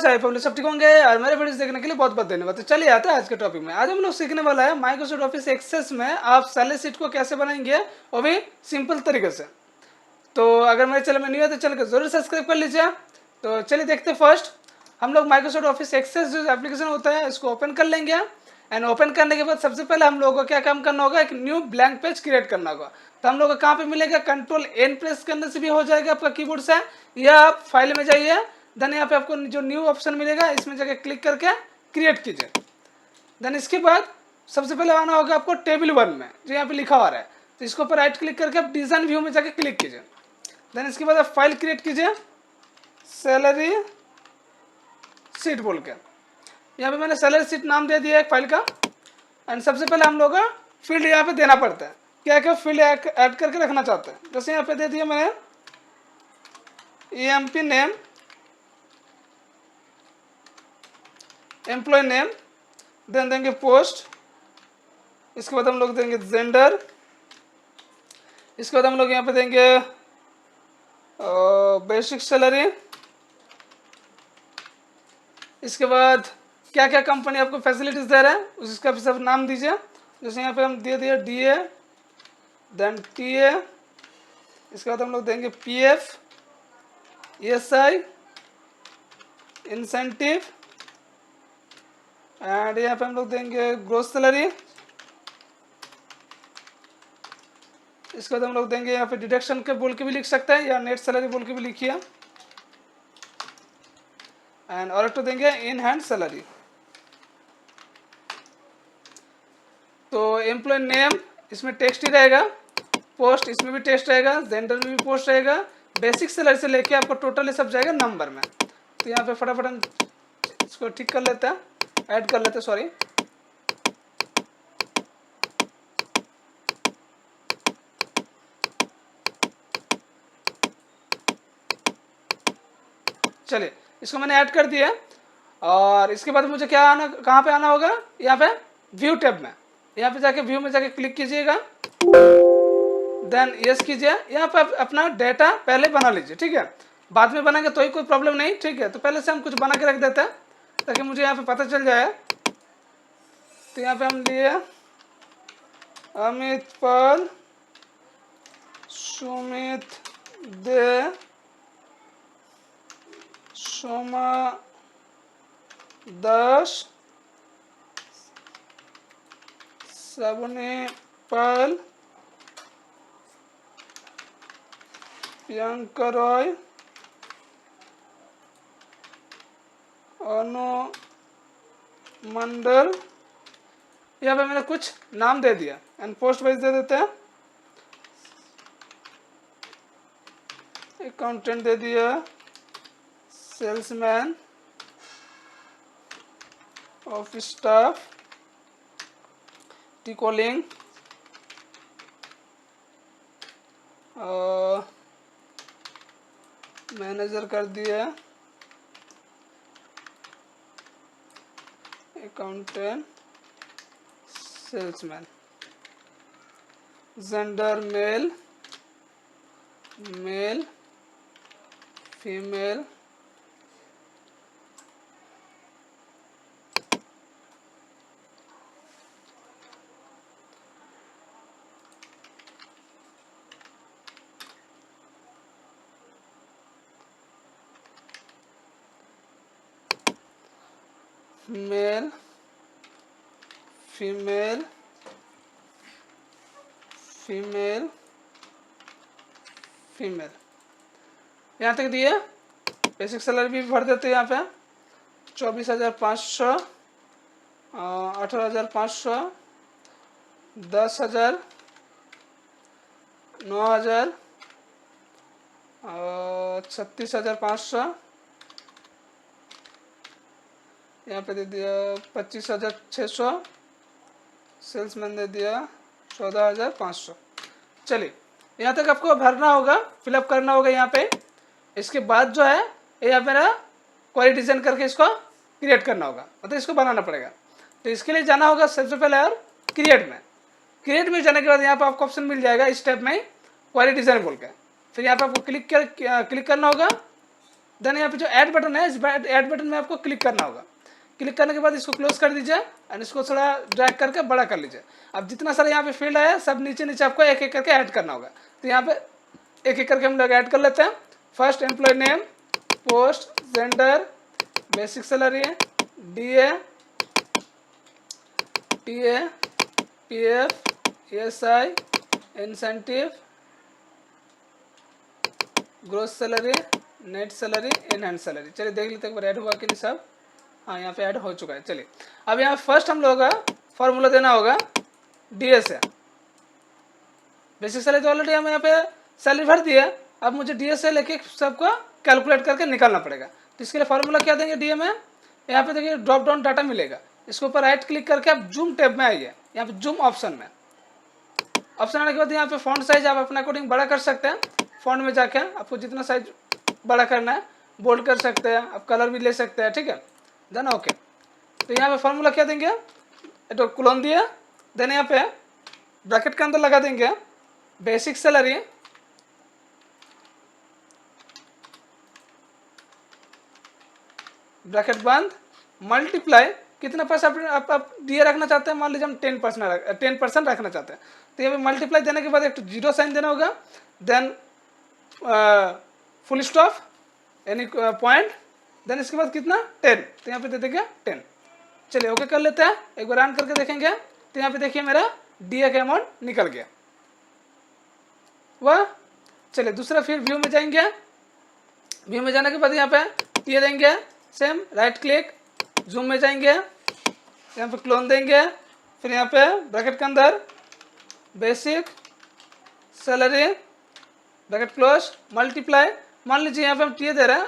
Guys, I hope सब ठीक होंगे और मेरे वीडियोस देखने के लिए बहुत बहुत धन्यवाद। तो चलिए आते हैं आज के टॉपिक में। आज हम लोग सीखने वाला है माइक्रोसॉफ्ट ऑफिस एक्सेस में आप सैलरी शीट को कैसे बनाएंगे, वो भी सिंपल तरीके से। तो अगर मेरे चैनल में न्यू है तो चैनल को जरूर सब्सक्राइब कर लीजिए। तो चलिए देखते हैं। फर्स्ट हम लोग माइक्रोसॉफ्ट ऑफिस एक्सेस जो एप्लीकेशन होता है इसको ओपन कर लेंगे। एंड ओपन करने के बाद सबसे पहले हम लोगों को क्या काम करना होगा, एक न्यू ब्लैंक पेज क्रिएट करना होगा। तो हम लोग को कहाँ पे मिलेगा, कंट्रोल एन प्रेस करने से भी हो जाएगा आपका कीबोर्ड से, या आप फाइल में जाइए, देन यहाँ पे आपको जो न्यू ऑप्शन मिलेगा इसमें जाके क्लिक करके क्रिएट कीजिए। देन इसके बाद सबसे पहले आना होगा आपको टेबल 1 में जो यहाँ पे लिखा हुआ है, तो इसके ऊपर राइट क्लिक करके आप डिजाइन व्यू में जाके क्लिक कीजिए। देन इसके बाद आप फाइल क्रिएट कीजिए, सैलरी शीट बोल के। यहाँ पे मैंने सैलरी शीट नाम दे दिया है फाइल का। एंड सबसे पहले हम लोग फील्ड यहाँ पे देना पड़ता है, क्या क्या फील्ड ऐड करके रखना चाहते हैं। जैसे यहाँ पे दे दिया मैंने EMP name, employ name, then देंगे पोस्ट, इसके बाद हम लोग देंगे जेंडर, इसके बाद हम लोग यहाँ पे देंगे बेसिक सैलरी। इसके बाद क्या क्या कंपनी आपको फैसिलिटीज दे रहा है उसका भी सब नाम दीजिए। जैसे यहाँ पे हम दे दिए DA, देन TA, इसके बाद हम लोग देंगे PF, ESI, इंसेंटिव, एंड यहाँ पे हम लोग देंगे ग्रोस सैलरी। इसके बाद हम लोग देंगे यहाँ पे डिडक्शन के बोल के भी लिख सकते हैं, या नेट सैलरी बोल के भी लिखिए। एंड और एक तो देंगे इन हैंड सैलरी। तो एम्प्लॉय नेम इसमें टेक्स्ट ही रहेगा, पोस्ट इसमें भी टेक्स्ट रहेगा, जेंडर में भी पोस्ट रहेगा, बेसिक सैलरी से लेके आपको टोटल ये सब जाएगा नंबर में। तो यहाँ पे फटाफट हम इसको ठीक कर लेते हैं, ऐड कर लेते हैं, सॉरी। चलिए इसको मैंने ऐड कर दिया। और इसके बाद मुझे क्या आना, कहाँ पे आना होगा, यहाँ पे व्यू टैब में। यहाँ पे जाके व्यू में जाके क्लिक कीजिएगा, देन यस कीजिए। यहाँ पे अपना डेटा पहले बना लीजिए, ठीक है। बाद में बनाएंगे तो ही कोई प्रॉब्लम नहीं, ठीक है। तो पहले से हम कुछ बना के रख देते हैं ताकि मुझे यहाँ पे पता चल जाए। तो यहाँ पे हम लिए अमित पाल, सुमित दे, सोमा दास, सबने पाल, प्रियंका रॉय, अनु मंडल। यहाँ पे मैंने कुछ नाम दे दिया। एंड पोस्ट वाइज दे देते हैं, अकाउंटेंट दे दिया, salesman, office staff, T calling, manager कर दिया, accountant, salesman, gender male, male, female, male, female, female, female, यहाँ तक दिए। बेसिक सैलरी भी भर देते हैं यहाँ पे 24,500, 18,500, 10,000, 9,000, 36,500, यहाँ पे दे दिया 25,600, सेल्समैन दे दिया 14,500। चलिए यहाँ तक आपको भरना होगा, फिलअप करना होगा यहाँ पे। इसके बाद जो है ये मेरा क्वेरी डिजाइन करके इसको क्रिएट करना होगा, मतलब इसको बनाना पड़ेगा। तो इसके लिए जाना होगा सबसे पहले और क्रिएट में जाने के बाद यहाँ पे आपको ऑप्शन मिल जाएगा इस टाइप में क्वेरी डिजाइन बोल के। फिर यहाँ पे आपको क्लिक करना होगा, देन यहाँ पे जो ऐड बटन है, इस ऐड बटन में आपको क्लिक करना होगा। क्लिक करने के बाद इसको क्लोज कर दीजिए एंड इसको थोड़ा ड्रैग करके बड़ा कर लीजिए। अब जितना सारा यहाँ पे फील्ड आया सब नीचे नीचे आपको एक एक करके ऐड करना होगा। तो यहाँ पे एक एक करके हम लोग ऐड कर लेते हैं। First employ name, post, gender, basic salary, DA, TA, PF, ESI, incentive, gross salary, net salary, enhance salary. चलिए देख लेते हैं एक बार ऐड हुआ कि नहीं सब। हाँ, यहाँ पे ऐड हो चुका है। चलिए अब यहाँ फर्स्ट हम लोग का फॉर्मूला देना होगा DA से। बेसिक सैलरी तो ऑलरेडी हम यहाँ पे सैलरी भर दिया, अब मुझे DA से लेके सबको कैलकुलेट करके निकालना पड़ेगा। तो इसके लिए फॉर्मूला क्या देंगे DA में, यहाँ पे देखिए ड्रॉप डाउन डाटा मिलेगा, इसके ऊपर राइट क्लिक करके आप जूम टैब में आइए। यहाँ पे जूम ऑप्शन में, ऑप्शन आने के बाद यहाँ पे फॉन्ट साइज आप अपने अकॉर्डिंग बड़ा कर सकते हैं। फॉन्ट में जाके आपको जितना साइज बड़ा करना है बोल्ड कर सकते हैं, आप कलर भी ले सकते हैं, ठीक है। Then okay. तो यहाँ पे फॉर्मूला क्या देंगे, तो कोलन दिए, देन यहाँ पे ब्रैकेट के अंदर लगा देंगे बेसिक सैलरी ब्रैकेट बंद, मल्टीप्लाई कितना परसेंट आप DA रखना चाहते हैं, मान लीजिए हम 10% रखना चाहते हैं। तो यहाँ पे मल्टीप्लाई देने के बाद एक जीरो साइन देना होगा, देन फुल स्टॉप यानी पॉइंट, देन इसके बाद कितना 10, तो यहाँ पे दे देंगे 10। चलिए ओके कर लेते हैं, एक बार रन करके देखेंगे। तो यहाँ पे देखिए मेरा DA का अमाउंट निकल गया। वह चलिए दूसरा फिर व्यू में जाएंगे। व्यू में जाने के बाद यहाँ पे TA देंगे, सेम राइट क्लिक, जूम में जाएंगे, यहाँ पे क्लोन देंगे, फिर यहाँ पे ब्रैकेट के अंदर basic salary bracket close, multiply, मान लीजिए यहाँ पे हम TA दे रहे हैं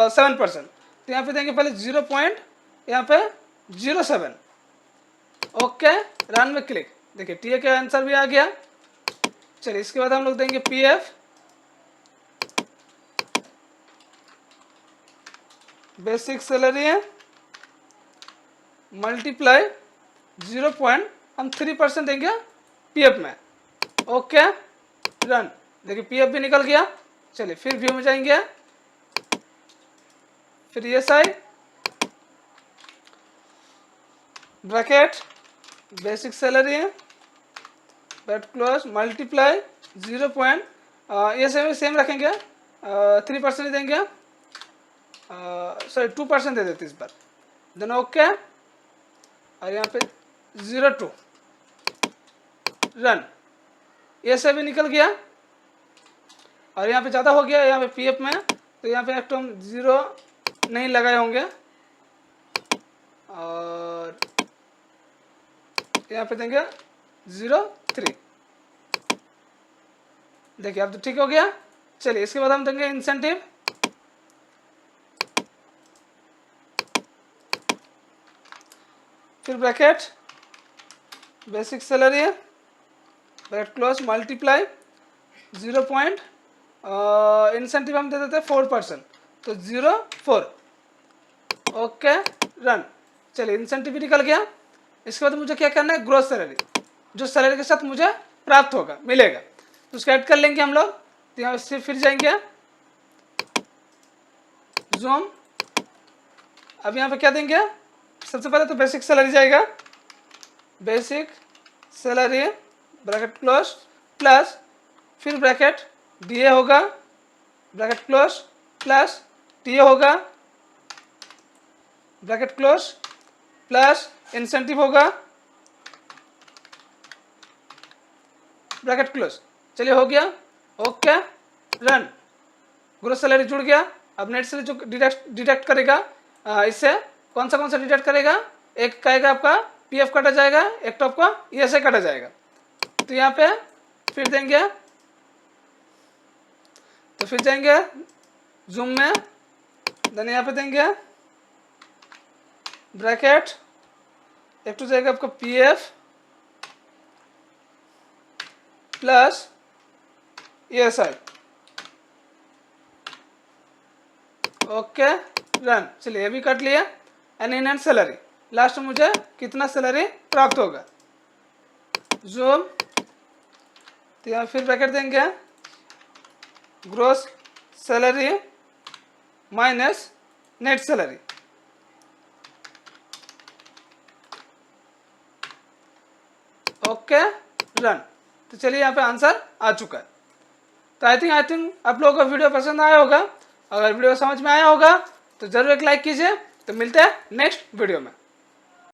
7%, तो यहाँ पे देंगे पहले 0.07। ओके, रन में क्लिक, देखिए TA का आंसर भी आ गया। चलिए इसके बाद हम लोग देंगे PF बेसिक सैलरी है मल्टीप्लाई 0.3% देंगे PF में। ओके रन, देखिए PF भी निकल गया। चलिए फिर व्यू में जाएंगे, फिर ESI ब्रैकेट बेसिक सैलरी है bracket close multiply 0. ESI same रखेंगे, 3% ही देंगे, सॉरी 2% दे देते इस बार। देन ओके, और यहाँ पे 0.2 रन, ESI भी निकल गया। और यहाँ पे ज़्यादा हो गया यहाँ पे PF में, तो यहाँ पे एक तो हम 0 नहीं लगाए होंगे, और यहाँ पे देंगे 0.3। देखिए अब तो ठीक हो गया। चलिए इसके बाद हम देंगे इंसेंटिव, फिर bracket basic salary bracket close multiply 0. Incentive हम दे देते हैं 4%, तो 0.4। ओके रन, चलिए इंसेंटिव भी निकल गया। इसके बाद मुझे क्या करना है, ग्रोस सैलरी, जो सैलरी के साथ मुझे प्राप्त होगा मिलेगा, तो उसको ऐड कर लेंगे हम लोग। तो यहाँ से फिर जाएंगे जूम, अब यहाँ पे क्या देंगे, सबसे पहले तो बेसिक सैलरी जाएगा, basic salary bracket close plus, फिर ब्रैकेट DA होगा ब्रैकेट क्लोज प्लस TA होगा ब्रैकेट क्लोज प्लस इंसेंटिव होगा ब्रैकेट क्लोज। चलिए हो गया। ओके रन, ग्रोस सैलरी जुड़ गया। अब नेट सैलरी जो डिडक्ट करेगा, इससे कौन सा डिडक्ट करेगा, एक कहेगा आपका PF काटा जाएगा, एक तो आपका ESI काटा जाएगा। तो यहाँ पे फिर देंगे, तो फिर जाएंगे जूम में, देन यहाँ पे देंगे ब्रैकेट, एक तो जाएगा आपका PF plus ESI। Okay run, चलिए ये भी काट लिया। एंड सैलरी, लास्ट में मुझे कितना सैलरी प्राप्त होगा, जूम, तो यहाँ फिर ब्रैकेट देंगे gross salary minus net salary. Okay run. तो चलिए यहाँ पे आंसर आ चुका है। तो आई थिंक आप लोगों को वीडियो पसंद आया होगा। अगर वीडियो समझ में आया होगा तो जरूर एक लाइक कीजिए। तो मिलते हैं नेक्स्ट वीडियो में।